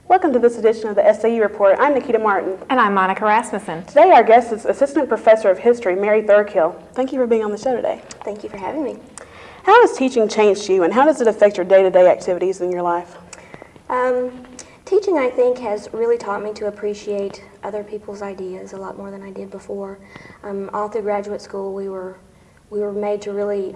Welcome to this edition of the SAU Report. I'm Nakita Martin. And I'm Monica Rasmussen. Today our guest is Assistant Professor of History, Mary Thurlkill. Thank you for being on the show today. Thank you for having me. How has teaching changed you, and how does it affect your day-to-day activities in your life? Teaching, I think, has really taught me to appreciate other people's ideas a lot more than I did before. All through graduate school, we were made to really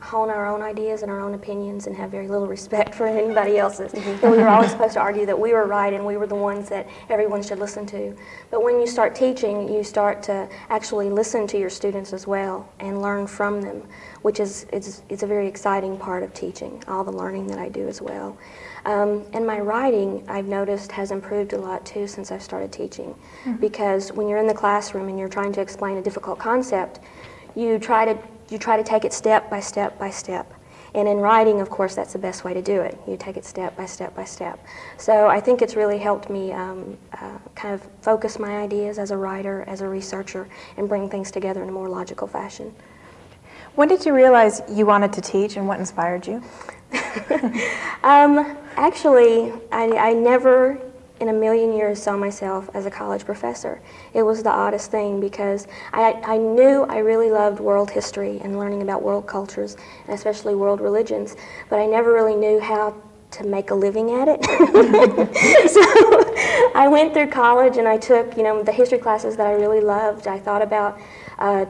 hone our own ideas and our own opinions and have very little respect for anybody else's. And we were always supposed to argue that we were right and we were the ones that everyone should listen to. But when you start teaching, you start to actually listen to your students as well and learn from them, which is a very exciting part of teaching, all the learning that I do as well. And my writing, I've noticed, has improved a lot too since I've started teaching. Because when you're in the classroom and you're trying to explain a difficult concept, you try to take it step by step by step. And in writing, of course, that's the best way to do it. You take it step by step by step. So I think it's really helped me kind of focus my ideas as a writer, as a researcher, and bring things together in a more logical fashion. When did you realize you wanted to teach, and what inspired you? Actually, I never in a million years saw myself as a college professor. It was the oddest thing because I knew I really loved world history and learning about world cultures, and especially world religions, but I never really knew how to make a living at it. So I went through college and I took, the history classes that I really loved. I thought about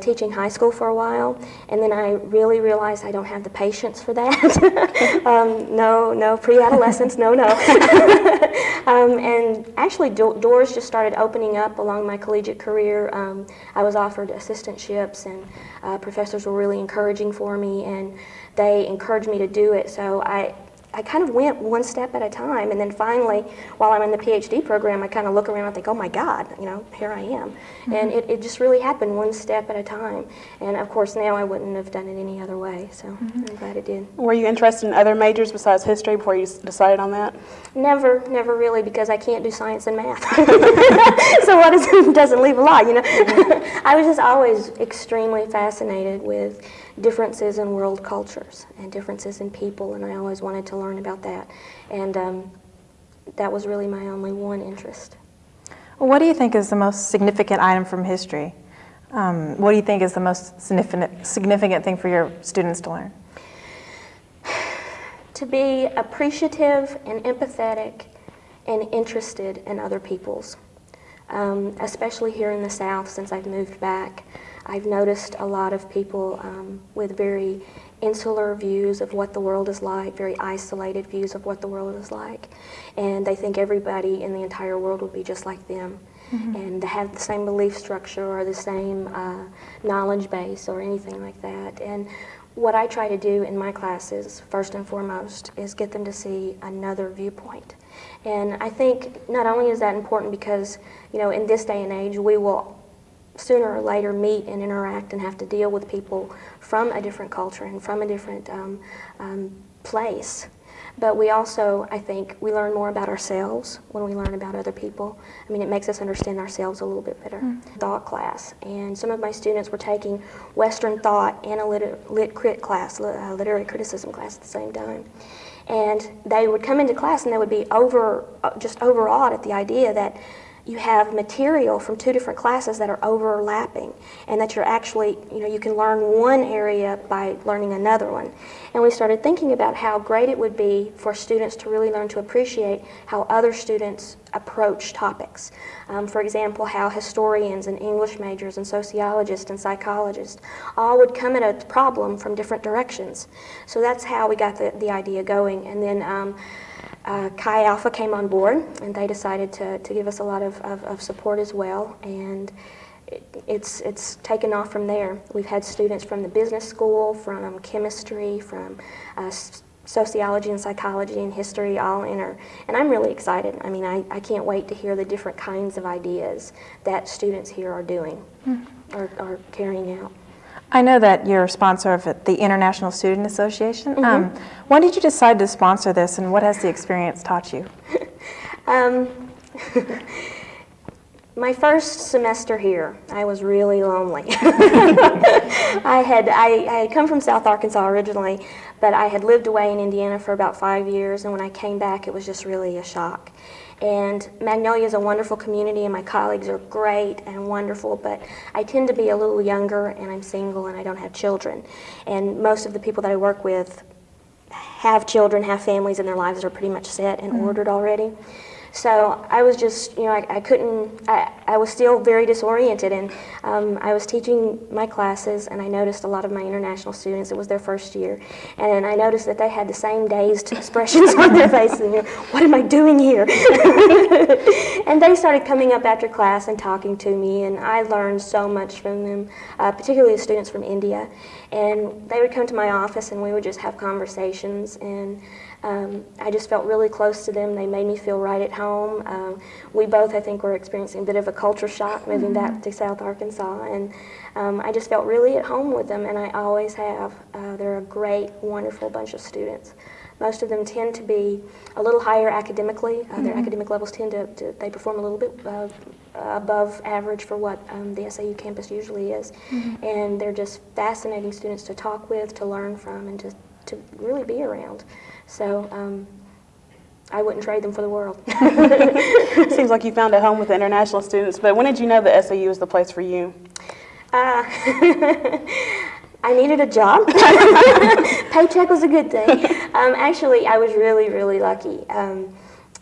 teaching high school for a while, and then I really realized I don't have the patience for that. No, pre-adolescence, no. And actually doors just started opening up along my collegiate career. I was offered assistantships, and professors were really encouraging for me, and they encouraged me to do it. So I kind of went one step at a time, and then finally, while I'm in the PhD program, I kind of look around and think, oh my God, here I am. And it just really happened one step at a time. And of course, now I wouldn't have done it any other way, so I'm glad it did. Were you interested in other majors besides history before you decided on that? Never really, because I can't do science and math. So what doesn't leave a lot, I was just always extremely fascinated with differences in world cultures and differences in people, and I always wanted to learn about that. And that was really my only one interest. Well, what do you think is the most significant item from history? What do you think is the most significant thing for your students to learn? To be appreciative and empathetic and interested in other people's. Especially here in the South, since I've moved back, I've noticed a lot of people with very insular views of what the world is like, very isolated views of what the world is like, and they think everybody in the entire world will be just like them, and to have the same belief structure or the same knowledge base or anything like that. And what I try to do in my classes, first and foremost, is get them to see another viewpoint. And I think not only is that important because, in this day and age, we will sooner or later meet and interact and have to deal with people from a different culture and from a different place. But we also, I think, we learn more about ourselves when we learn about other people. I mean, it makes us understand ourselves a little bit better. Thought class, and some of my students were taking Western thought and a lit crit class, literary criticism class at the same time. And they would come into class and they would be just overawed at the idea that you have material from two different classes that are overlapping, and that you're actually, you can learn one area by learning another one. And we started thinking about how great it would be for students to really learn to appreciate how other students approach topics. For example, how historians and English majors and sociologists and psychologists all would come at a problem from different directions. So that's how we got the idea going. And then Chi Alpha came on board, and they decided to give us a lot of support as well, and it's taken off from there. We've had students from the business school, from chemistry, from sociology and psychology and history all enter, and I'm really excited. I mean, I can't wait to hear the different kinds of ideas that students here are doing, are carrying out. I know that you're a sponsor of the International Student Association. When did you decide to sponsor this, and what has the experience taught you? My first semester here, I was really lonely. I had come from South Arkansas originally, but I had lived away in Indiana for about 5 years, and when I came back, it was just really a shock. And Magnolia is a wonderful community, and my colleagues are great and wonderful, but I tend to be a little younger, and I'm single, and I don't have children. And most of the people that I work with have children, have families, and their lives are pretty much set and ordered already. So I was just, I was still very disoriented, and I was teaching my classes, and I noticed a lot of my international students, it was their first year, and I noticed that they had the same dazed expressions on their faces, and what am I doing here? And they started coming up after class and talking to me, and I learned so much from them, particularly the students from India. And they would come to my office, and we would just have conversations, and I just felt really close to them. They made me feel right at home. We both, I think, were experiencing a bit of a culture shock moving back to South Arkansas, and I just felt really at home with them, and I always have. They're a great, wonderful bunch of students. Most of them tend to be a little higher academically. Their academic levels tend to, they perform a little bit above average for what the SAU campus usually is. And they're just fascinating students to talk with, to learn from, and to really be around. So I wouldn't trade them for the world. Seems like you found a home with the international students, but when did you know the SAU was the place for you? I needed a job. Paycheck was a good thing. Actually, I was really, really lucky.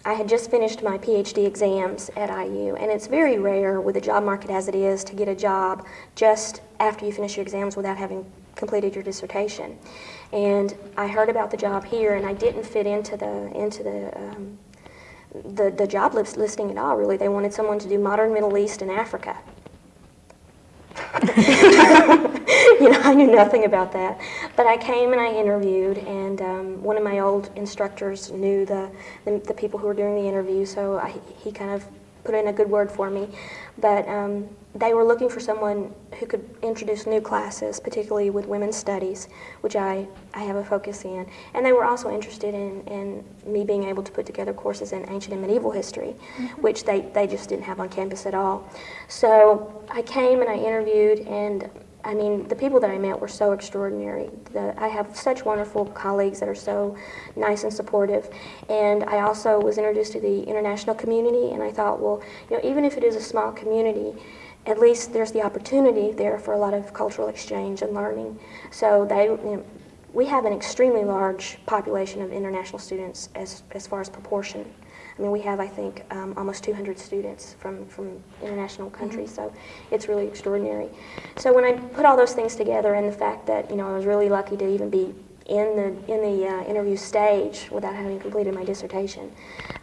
I had just finished my PhD exams at IU, and it's very rare with the job market as it is to get a job just after you finish your exams without having completed your dissertation. And I heard about the job here, and I didn't fit into the job listing at all, really. They wanted someone to do modern Middle East and Africa. I knew nothing about that. But I came and I interviewed, and one of my old instructors knew the people who were doing the interview, so he kind of put in a good word for me. But they were looking for someone who could introduce new classes, particularly with women's studies, which I have a focus in. And they were also interested in me being able to put together courses in ancient and medieval history, which they just didn't have on campus at all. So I came and I interviewed, and I mean, the people that I met were so extraordinary. I have such wonderful colleagues that are so nice and supportive. And I also was introduced to the international community, and I thought, well, even if it is a small community, at least there's the opportunity there for a lot of cultural exchange and learning. So we have an extremely large population of international students as far as proportion. I mean, we have, I think, almost 200 students from international countries, so it's really extraordinary. So when I put all those things together, and the fact that I was really lucky to even be in the interview stage without having completed my dissertation,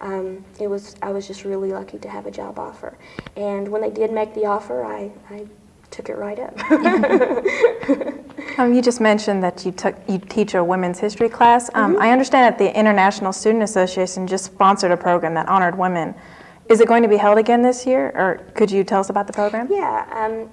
I was just really lucky to have a job offer. And when they did make the offer, I took it right up. You just mentioned that you teach a women's history class. I understand that the International Student Association just sponsored a program that honored women. Is it going to be held again this year, or could you tell us about the program? Yeah.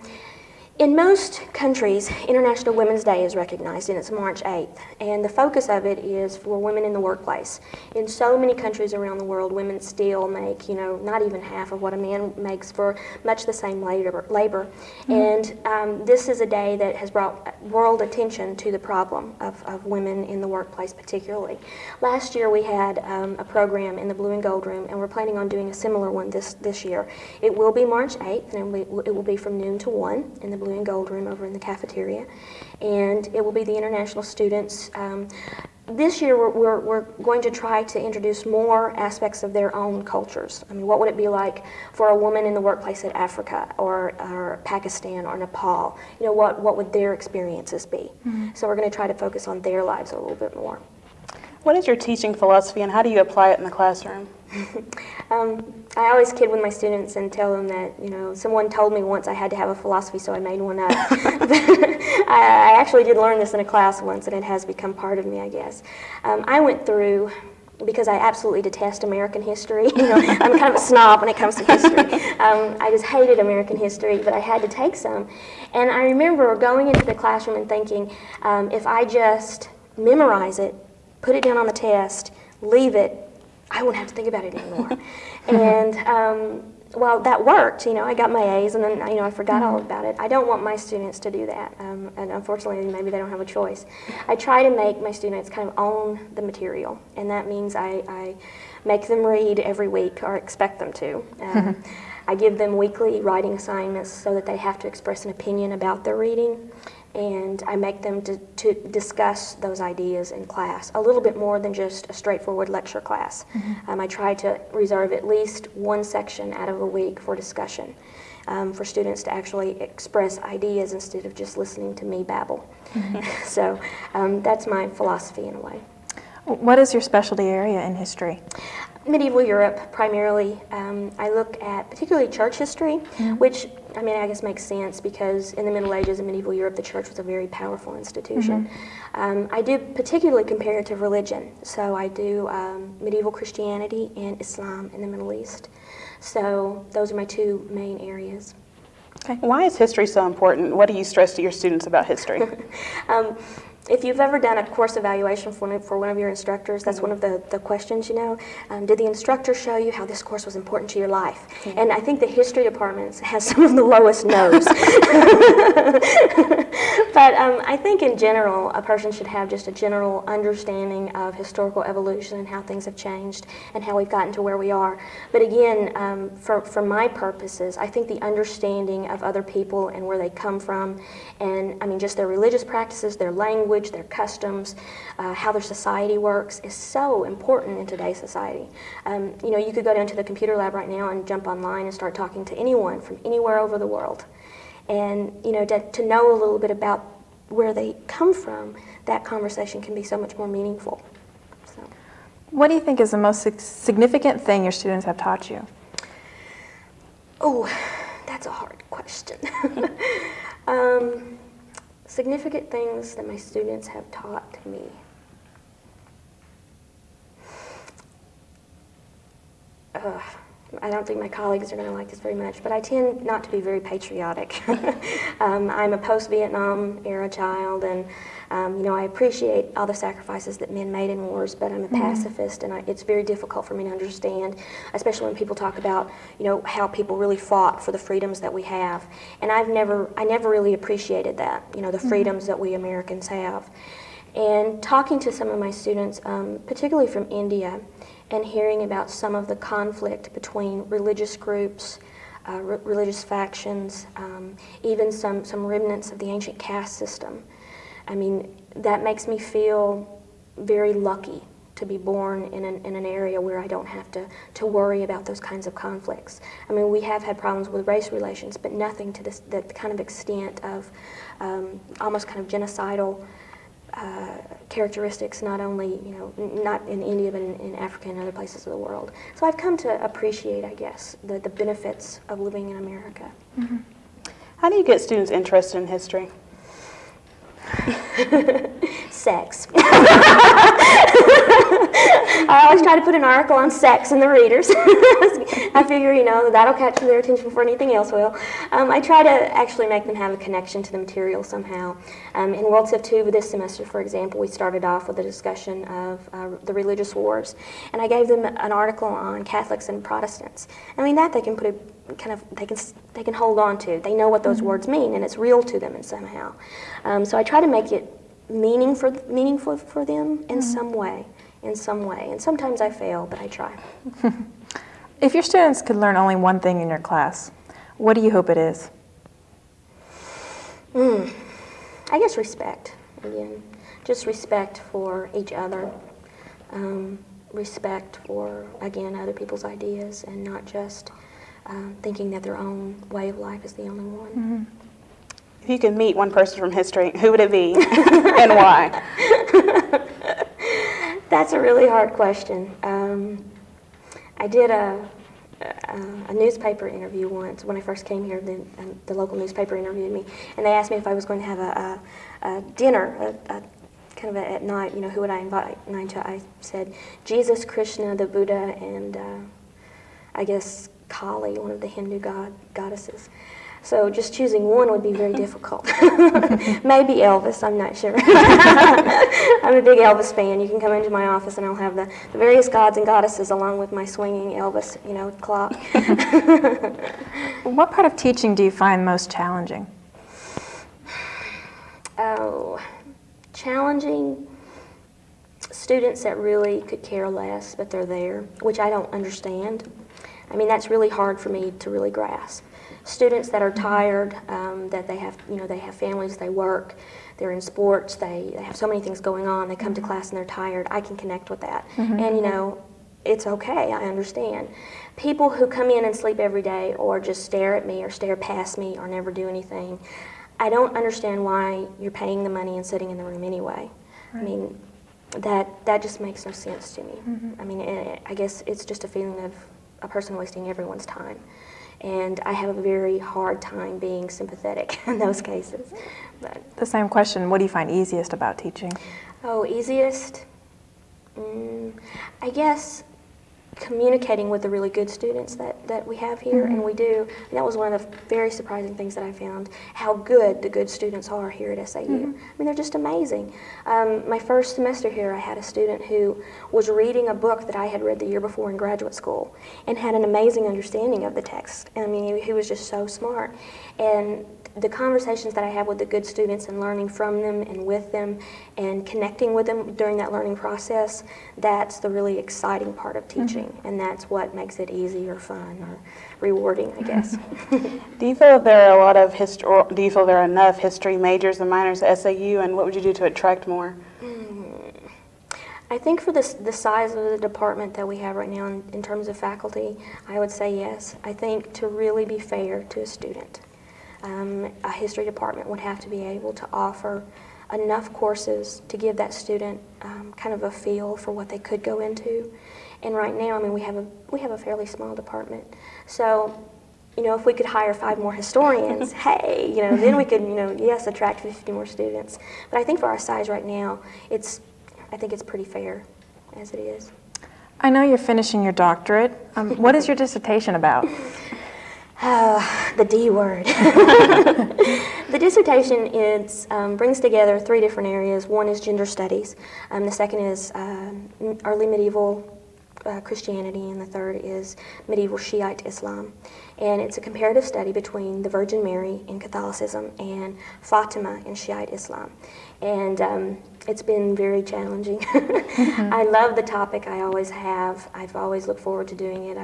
In most countries, International Women's Day is recognized, and it's March 8th. And the focus of it is for women in the workplace. In so many countries around the world, women still make, not even half of what a man makes for much the same labor. And this is a day that has brought world attention to the problem of women in the workplace particularly. Last year we had a program in the Blue and Gold Room, and we're planning on doing a similar one this year. It will be March 8th, and it will be from noon to 1 in the Blue and Gold Room over in the cafeteria, and it will be the international students. This year we're going to try to introduce more aspects of their own cultures. I mean, what would it be like for a woman in the workplace in Africa or Pakistan or Nepal? What would their experiences be? So we're going to try to focus on their lives a little bit more. What is your teaching philosophy, and how do you apply it in the classroom? I always kid with my students and tell them that, someone told me once I had to have a philosophy, so I made one up. I actually did learn this in a class once, and it has become part of me, I guess. I went through, because I absolutely detest American history. I'm kind of a snob when it comes to history. I just hated American history, but I had to take some. And I remember going into the classroom and thinking, if I just memorize it, put it down on the test, leave it, I won't have to think about it anymore. And while that worked, I got my A's and then, I forgot all about it. I don't want my students to do that, and unfortunately, maybe they don't have a choice. I try to make my students kind of own the material, and that means I make them read every week, or expect them to. I give them weekly writing assignments so that they have to express an opinion about their reading, and I make them to discuss those ideas in class, a little bit more than just a straightforward lecture class. I try to reserve at least one section out of a week for discussion, for students to actually express ideas instead of just listening to me babble. So that's my philosophy in a way. What is your specialty area in history? Medieval Europe, primarily. I look at particularly church history, which, I guess makes sense because in the Middle Ages in medieval Europe, the church was a very powerful institution. I do particularly comparative religion, so I do medieval Christianity and Islam in the Middle East. So those are my two main areas. Okay. Why is history so important? What do you stress to your students about history? If you've ever done a course evaluation for one of your instructors, that's one of the questions, Did the instructor show you how this course was important to your life? And I think the history department has some of the lowest no's. But I think in general, a person should have just a general understanding of historical evolution and how things have changed and how we've gotten to where we are. But again, for my purposes, I think the understanding of other people and where they come from, and just their religious practices, their language, their customs, how their society works is so important in today's society. You could go down to the computer lab right now and jump online and start talking to anyone from anywhere over the world. And to know a little bit about where they come from, that conversation can be so much more meaningful. So. What do you think is the most significant thing your students have taught you? Oh, that's a hard question. Significant things that my students have taught me. I don't think my colleagues are going to like this very much, but I tend not to be very patriotic. I'm a post-Vietnam era child, and I appreciate all the sacrifices that men made in wars, but I'm a pacifist, and it's very difficult for me to understand, especially when people talk about, how people really fought for the freedoms that we have. And I never really appreciated that, the freedoms that we Americans have. And talking to some of my students, particularly from India, and hearing about some of the conflict between religious groups, religious factions, even some remnants of the ancient caste system. That makes me feel very lucky to be born in an area where I don't have to worry about those kinds of conflicts. We have had problems with race relations, but nothing to the kind of extent of almost kind of genocidal characteristics, not only, not in India, but in Africa and other places of the world. So I've come to appreciate, I guess, the benefits of living in America. How do you get students interested in history? Sex. I always try to put an article on sex in the readers. I figure, that'll catch their attention before anything else will. I try to actually make them have a connection to the material somehow. In World Civ II this semester, for example, we started off with a discussion of the religious wars, and I gave them an article on Catholics and Protestants. That they can put they can hold on to. They know what those words mean, and it's real to them in somehow. So I try to make it meaningful for them in some way. And sometimes I fail, but I try. If your students could learn only one thing in your class, what do you hope it is? I guess respect, again. Just respect for each other. Respect for, again, other people's ideas, and not just thinking that their own way of life is the only one. If you could meet one person from history, who would it be and why? That's a really hard question. I did a newspaper interview once when I first came here. The local newspaper interviewed me, and they asked me if I was going to have a dinner, kind of at night. Who would I invite? And I said Jesus, Krishna, the Buddha, and I guess Kali, one of the Hindu goddesses. So just choosing one would be very difficult. Maybe Elvis, I'm not sure. I'm a big Elvis fan. You can come into my office and I'll have the various gods and goddesses along with my swinging Elvis, clock. What part of teaching do you find most challenging? Oh, challenging students that really could care less, but they're there, which I don't understand. I mean, that's really hard for me to really grasp. Students that are tired, that they have, they have families, they work, they're in sports, they have so many things going on, they come to class and they're tired. I can connect with that. And, it's okay, I understand. People who come in and sleep every day or just stare at me or stare past me or never do anything, I don't understand why you're paying the money and sitting in the room anyway. Right. I mean, that just makes no sense to me. I mean, I guess it's just a feeling of a person wasting everyone's time. And I have a very hard time being sympathetic in those cases. But the same question, what do you find easiest about teaching? Oh, easiest? I guess communicating with the really good students that we have here, and we do. And that was one of the very surprising things that I found, how good the good students are here at SAU. I mean, they're just amazing. My first semester here, I had a student who was reading a book that I had read the year before in graduate school and had an amazing understanding of the text. And I mean, he was just so smart. And the conversations that I have with the good students and learning from them and with them and connecting with them during that learning process, that's the really exciting part of teaching, and that's what makes it easy or fun or rewarding, I guess. Do you feel that there are a lot of history, or do you feel there are enough history majors and minors at SAU, and what would you do to attract more? I think for the size of the department that we have right now in terms of faculty, I would say yes. I think to really be fair to a student, a history department would have to be able to offer enough courses to give that student kind of a feel for what they could go into. And right now, I mean, we have a fairly small department. So, if we could hire 5 more historians, hey, then we could, yes, attract 50 more students. But I think for our size right now, I think it's pretty fair as it is. I know you're finishing your doctorate. What is your dissertation about? The D word. The dissertation brings together 3 different areas. One is gender studies. The second is early medieval Christianity, and the third is medieval Shiite Islam. And it's a comparative study between the Virgin Mary in Catholicism and Fatima in Shiite Islam. And it's been very challenging. I love the topic. I always have. I've always looked forward to doing it.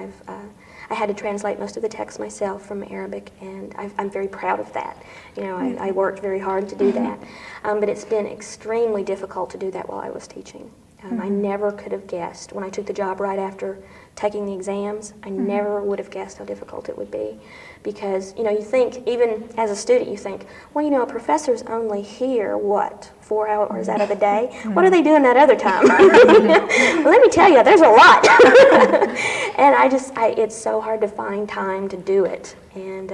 I had to translate most of the text myself from Arabic, and I'm very proud of that. I worked very hard to do that. But it's been extremely difficult to do that while I was teaching. I never could have guessed. When I took the job right after taking the exams, I never would have guessed how difficult it would be. Because, you think, even as a student, you think, well, a professor's only here, 4 hours out of the day? What are they doing that other time? Well, let me tell you, there's a lot. And it's so hard to find time to do it. And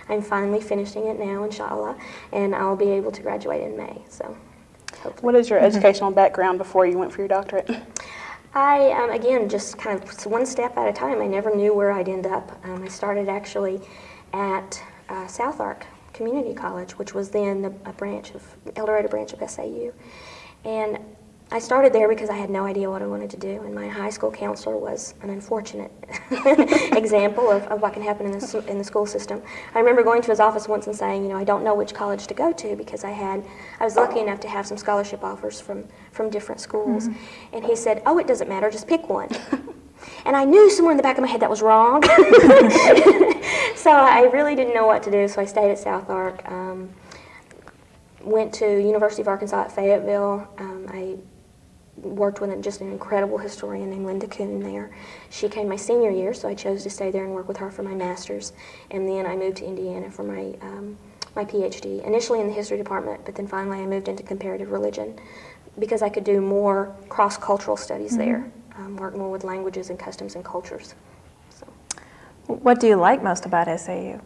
I'm finally finishing it now, inshallah, and I'll be able to graduate in May, so. What is your educational background before you went for your doctorate? I, again, just kind of one step at a time. I never knew where I'd end up. I started actually at South Ark Community College, which was then a branch of, El Dorado branch of SAU. And I started there because I had no idea what I wanted to do, and my high school counselor was an unfortunate example of what can happen in the school system. I remember going to his office once and saying, I don't know which college to go to because I was lucky enough to have some scholarship offers from different schools. And he said, oh, it doesn't matter, just pick one. And I knew somewhere in the back of my head that was wrong. So I really didn't know what to do, so I stayed at South Ark. Went to University of Arkansas at Fayetteville. I worked with just an incredible historian named Linda Kuhn there. She came my senior year, so I chose to stay there and work with her for my master's. And then I moved to Indiana for my PhD, initially in the history department, but then finally I moved into comparative religion because I could do more cross-cultural studies there, work more with languages and customs and cultures. So. What do you like most about SAU?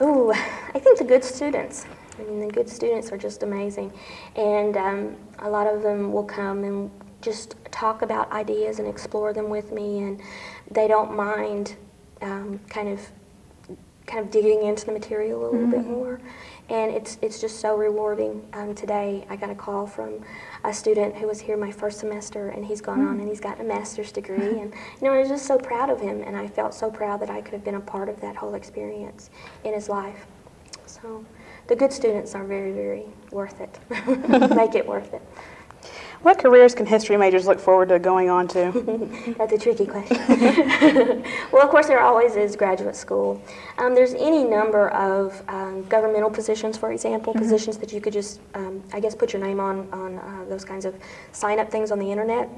Ooh, I think the good students. I mean, the good students are just amazing, and a lot of them will come and just talk about ideas and explore them with me, and they don't mind kind of kind of digging into the material a little bit more. And it's just so rewarding. Today I got a call from a student who was here my first semester, and he's gone on and he's gotten a master's degree. And I was just so proud of him, and I felt so proud that I could have been a part of that whole experience in his life. So the good students are very, very worth it. Make it worth it. What careers can history majors look forward to going on to? That's a tricky question. Well, of course, there always is graduate school. There's any number of governmental positions, for example, positions that you could just, I guess, put your name on those kinds of sign-up things on the internet.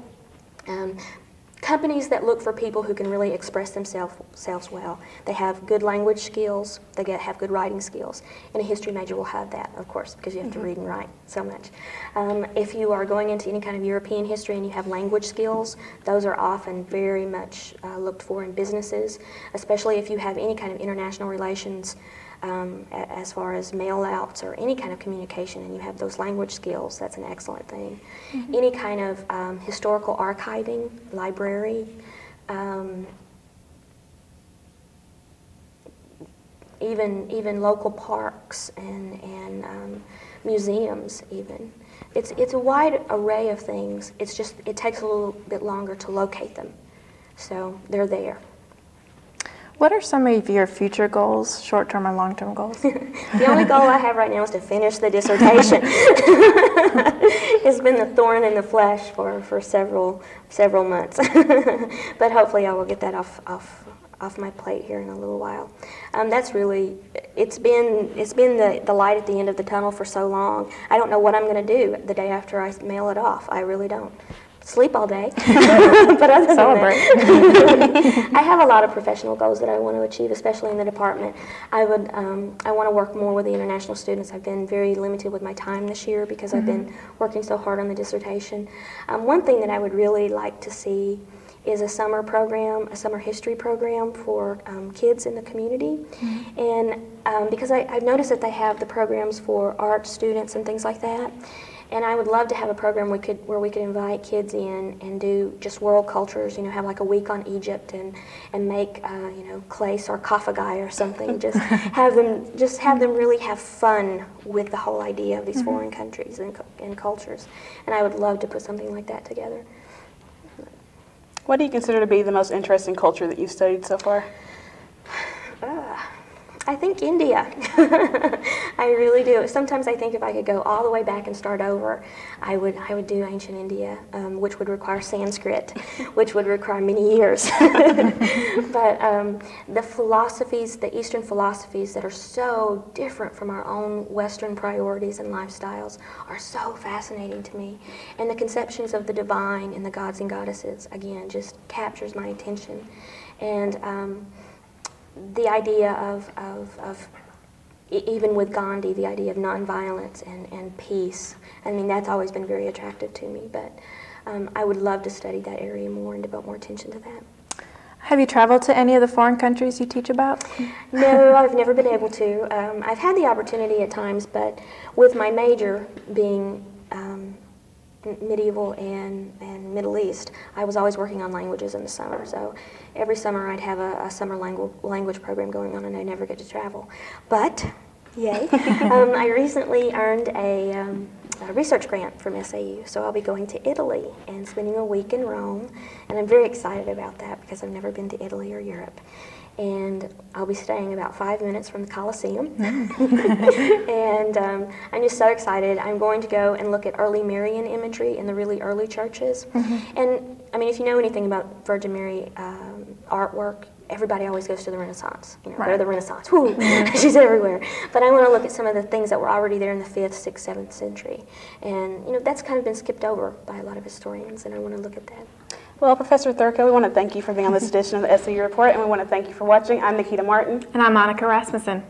Companies that look for people who can really express themselves well. They have good language skills, they have good writing skills, and a history major will have that, of course, because you have to read and write so much. If you are going into any kind of European history and you have language skills, those are often very much looked for in businesses, especially if you have any kind of international relations as far as mail-outs or any kind of communication, and you have those language skills, that's an excellent thing. Any kind of historical archiving, library, even local parks and museums even. It's a wide array of things. It's just, it takes a little bit longer to locate them. So they're there. What are some of your future goals, short-term and long-term goals? The only goal I have right now is to finish the dissertation. It's been the thorn in the flesh for several months. But hopefully I will get that off my plate here in a little while. That's really, it's been the light at the end of the tunnel for so long. I don't know what I'm going to do the day after I mail it off. I really don't. Sleep all day, but other than that, I have a lot of professional goals that I want to achieve, especially in the department. I want to work more with the international students. I've been very limited with my time this year because I've been working so hard on the dissertation. One thing that I would really like to see is a summer program, a summer history program for kids in the community. And because I've noticed that they have the programs for art students and things like that. And I would love to have a program where we could invite kids in and do just world cultures, have like a week on Egypt and make, clay sarcophagi or something. Just have them really have fun with the whole idea of these foreign countries and cultures. And I would love to put something like that together. What do you consider to be the most interesting culture that you've studied so far? I think India. I really do. Sometimes I think if I could go all the way back and start over, I would do ancient India, which would require Sanskrit, which would require many years. But the philosophies, the Eastern philosophies that are so different from our own Western priorities and lifestyles are so fascinating to me. And the conceptions of the divine and the gods and goddesses, again, just captures my attention. And the idea of even with Gandhi, the idea of nonviolence and peace. I mean, that's always been very attractive to me, but I would love to study that area more and devote more attention to that. Have you traveled to any of the foreign countries you teach about? No, I've never been able to. I've had the opportunity at times, but with my major being medieval and Middle East, I was always working on languages in the summer. So every summer I'd have a summer language program going on, and I never get to travel. But, yay, I recently earned a research grant from SAU, so I'll be going to Italy and spending a week in Rome, and I'm very excited about that because I've never been to Italy or Europe. And I'll be staying about 5 minutes from the Colosseum. And I'm just so excited. I'm going to go and look at early Marian imagery in the really early churches. And I mean, if you know anything about Virgin Mary artwork, everybody always goes to the Renaissance. They're the Renaissance. Woo! She's everywhere. But I want to look at some of the things that were already there in the 5th, 6th, 7th century. And that's kind of been skipped over by a lot of historians, and I want to look at that. Well, Professor Thurlkill, we want to thank you for being on this edition of the SAU Report, and we want to thank you for watching. I'm Nakita Martin. And I'm Monica Rasmussen.